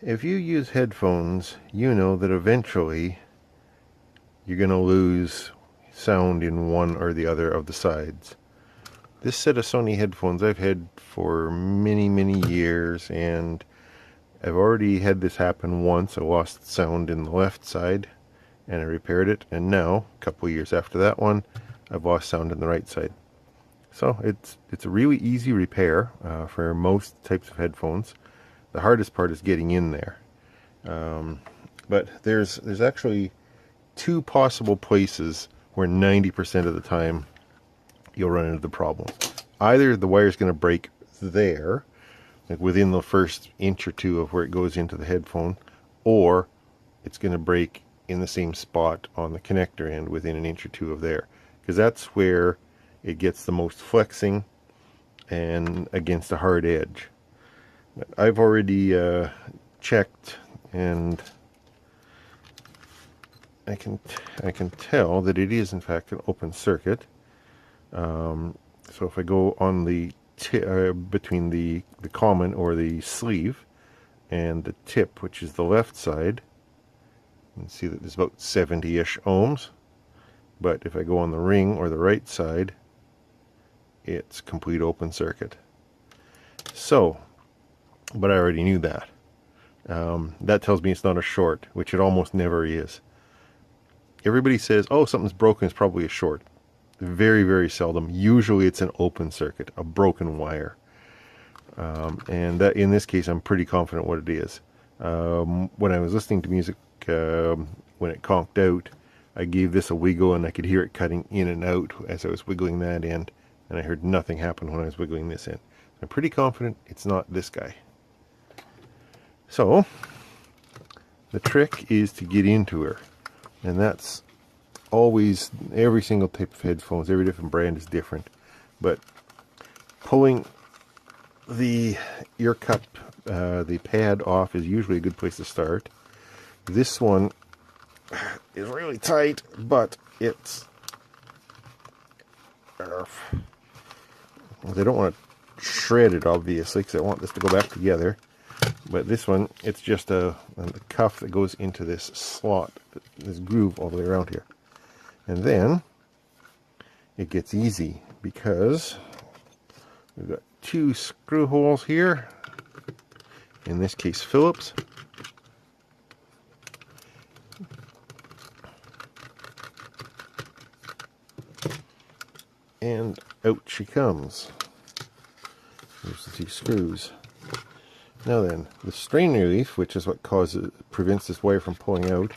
If you use headphones, you know that eventually you're going to lose sound in one or the other of the sides. This set of Sony headphones I've had for many, many years, and I've already had this happen once. I lost sound in the left side, and I repaired it, and now, a couple of years after that one, I've lost sound in the right side. So it's a really easy repair for most types of headphones. The hardest part is getting in there. But there's actually two possible places where 90% of the time you'll run into the problem. Either the wire's going to break there, like within the first inch or two of where it goes into the headphone, or it's going to break in the same spot on the connector end within an inch or two of there, because that's where it gets the most flexing and against a hard edge. But I've already checked, and I can tell that it is in fact an open circuit. So if I go on the between the common or the sleeve and the tip, which is the left side, you can see that there's about 70-ish ohms. But if I go on the ring or the right side, it's complete open circuit. So, but I already knew that. That tells me it's not a short, which it almost never is. Everybody says, oh, something's broken, it's probably a short. Very, very seldom. Usually it's an open circuit, a broken wire. And that, in this case, I'm pretty confident what it is. When I was listening to music, when it conked out, I gave this a wiggle, and I could hear it cutting in and out as I was wiggling that end, and I heard nothing happen when I was wiggling this end. I'm pretty confident it's not this guy. So, the trick is to get into her, and that's always, every single type of headphones, every different brand is different, but pulling the ear cup, the pad off is usually a good place to start. This one is really tight, but it's I don't want to shred it, obviously, because I want this to go back together. But this one, it's just a cuff that goes into this slot, this groove all the way around here. And then it gets easy because we've got two screw holes here, in this case Phillips. And out she comes. Here's the two screws. Now then, the strain relief, which is what prevents this wire from pulling out,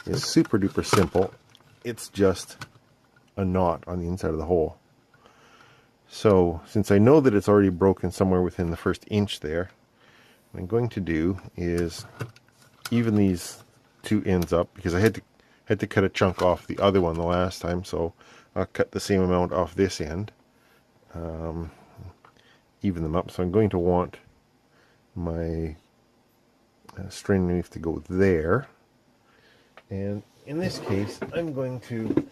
is super duper simple. It's just a knot on the inside of the hole. So, since I know that it's already broken somewhere within the first inch there, what I'm going to do is even these two ends up, because I had to cut a chunk off the other one the last time, so I'll cut the same amount off this end, even them up. So I'm going to want my strain relief to go there, and in this case I'm going to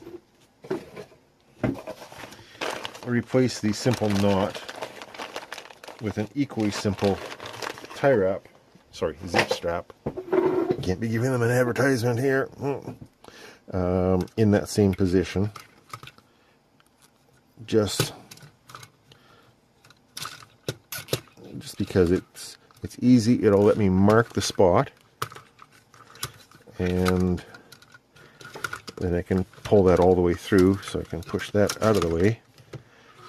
replace the simple knot with an equally simple tie wrap, zip strap. Can't be giving them an advertisement here. In that same position, just because it's easy. It'll let me mark the spot, and then I can pull that all the way through, so I can push that out of the way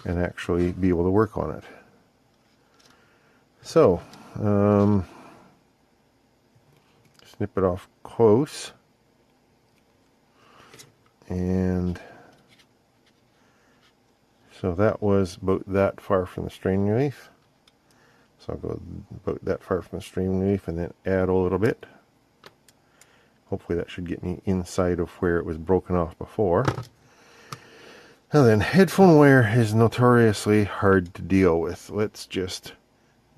and actually be able to work on it. So, snip it off close, and so that was about that far from the strain relief. So I'll go about that far from the strain relief and then add a little bit. Hopefully that should get me inside of where it was broken off before. Now then, headphone wire is notoriously hard to deal with. Let's just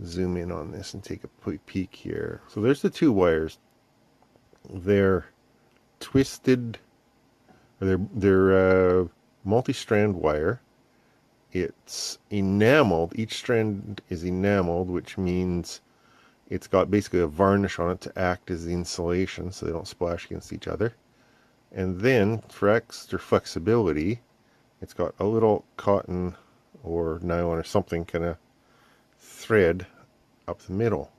zoom in on this and take a peek here. So there's the two wires. They're twisted, or they're multi-strand wire. It's enameled. Each strand is enameled, which means It's got basically a varnish on it to act as the insulation so they don't splash against each other. And then for extra flexibility, it's got a little cotton or nylon or something kind of thread up the middle.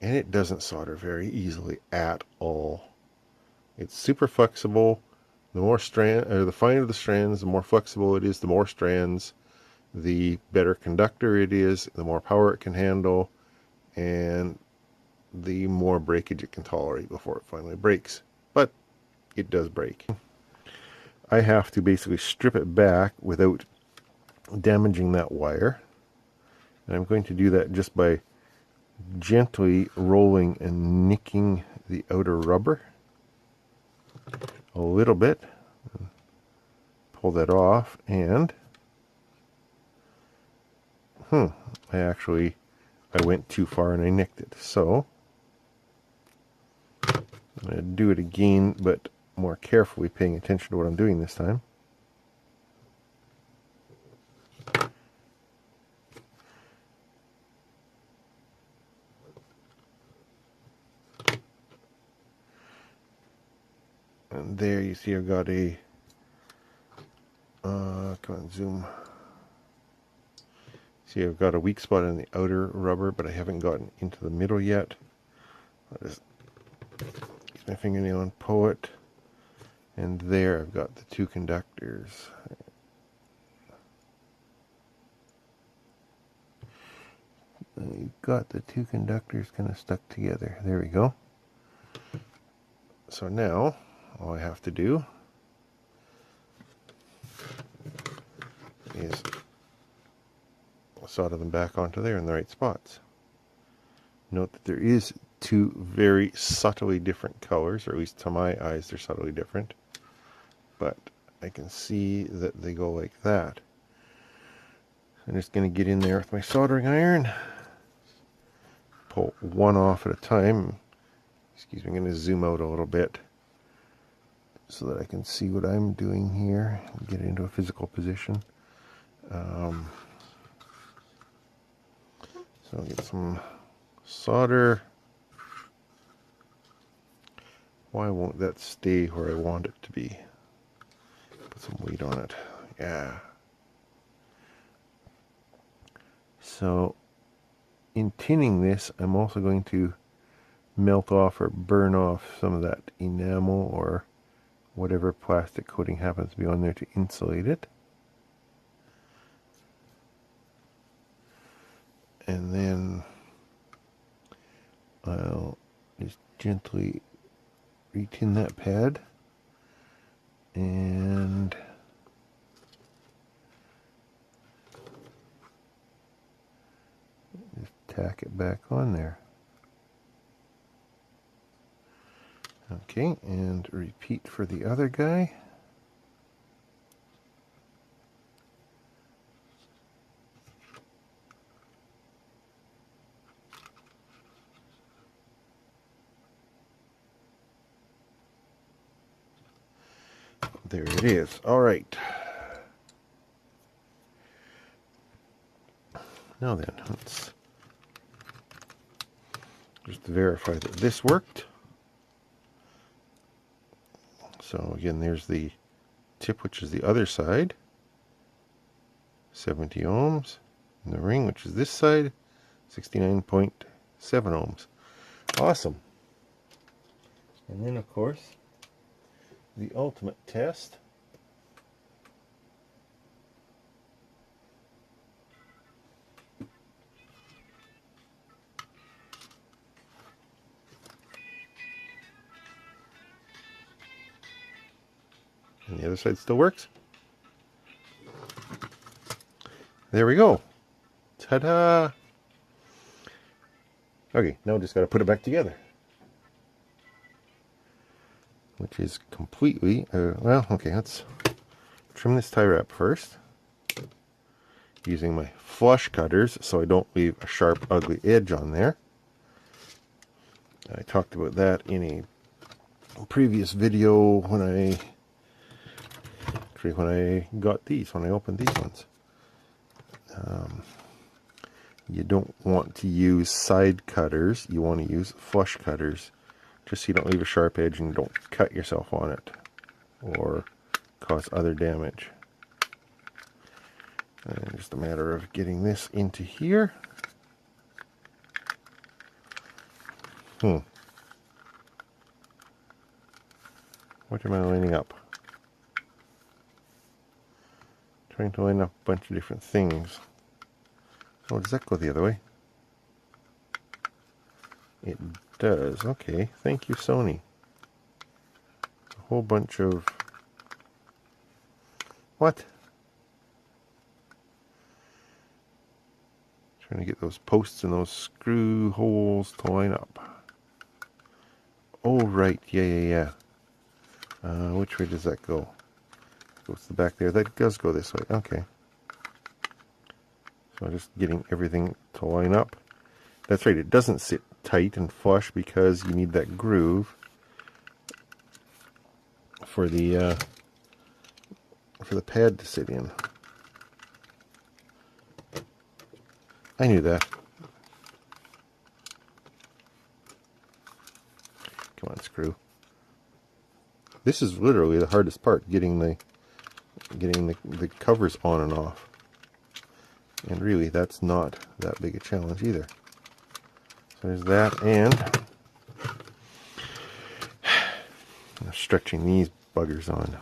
And it doesn't solder very easily at all. It's super flexible. The more the finer the strands, the more flexible it is, the more strands, the better conductor it is, the more power it can handle, and the more breakage it can tolerate before it finally breaks. But it does break. I have to basically strip it back without damaging that wire. And I'm going to do that just by gently rolling and nicking the outer rubber a little bit. Pull that off, and I went too far and I nicked it. So I'm going to do it again, but more carefully, paying attention to what I'm doing this time. And there you see I've got a, come on, zoom. See, I've got a weak spot in the outer rubber, but I haven't gotten into the middle yet. I'll just use my fingernail and pull it. And there I've got the two conductors. You've got the two conductors kind of stuck together. There we go. So now, all I have to do is solder them back onto there in the right spots. Note that there is two very subtly different colors, or at least to my eyes they're subtly different. But I can see that they go like that. I'm just going to get in there with my soldering iron. Pull one off at a time. Excuse me, I'm going to zoom out a little bit so that I can see what I'm doing here and get into a physical position. So I'll get some solder. Why won't that stay where I want it to be? Put some weight on it. Yeah. So in tinning this, I'm also going to melt off or burn off some of that enamel or whatever plastic coating happens to be on there to insulate it. And then I'll just gently retin that pad and just tack it back on there. Okay, and repeat for the other guy. There it is. All right. Now then, let's just verify that this worked. So again, there's the tip, which is the other side, 70 ohms, and the ring, which is this side, 69.7 ohms. Awesome. And then, of course, the ultimate test. And the other side still works. There we go. Ta-da! Okay, now just got to put it back together. Which is completely, well, okay, let's trim this tie wrap first. Using my flush cutters so I don't leave a sharp, ugly edge on there. I talked about that in a previous video when I got these, when I opened these ones. You don't want to use side cutters. You want to use flush cutters, just so you don't leave a sharp edge and don't cut yourself on it or cause other damage. And just a matter of getting this into here. What am I lining up? Trying to line up a bunch of different things. Oh, does that go the other way? It does. Okay, thank you, Sony. A whole bunch of... What? Trying to get those posts and those screw holes to line up. Oh, right. Yeah. Which way does that go? Goes to the back there. That does go this way. Okay. So just getting everything to line up. That's right. It doesn't sit tight and flush because you need that groove for the pad to sit in. I knew that. Come on, screw. This is literally the hardest part, getting the covers on and off. And really, that's not that big a challenge either. So there's that, and I'm stretching these buggers on.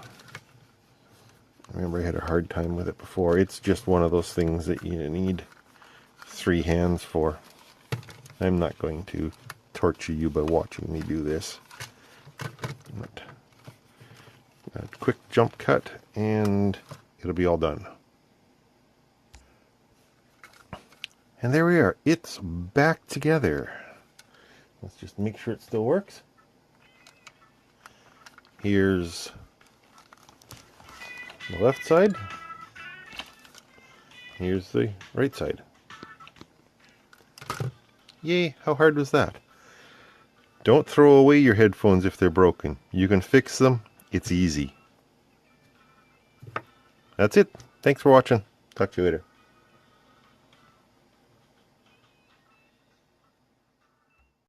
I remember I had a hard time with it before. It's just one of those things that you need 3 hands for. I'm not going to torture you by watching me do this. But a quick jump cut and it'll be all done. And there we are. It's back together. Let's just make sure it still works. Here's the left side. Here's the right side. Yay, how hard was that? Don't throw away your headphones if they're broken. You can fix them. It's easy. That's it. Thanks for watching. Talk to you later.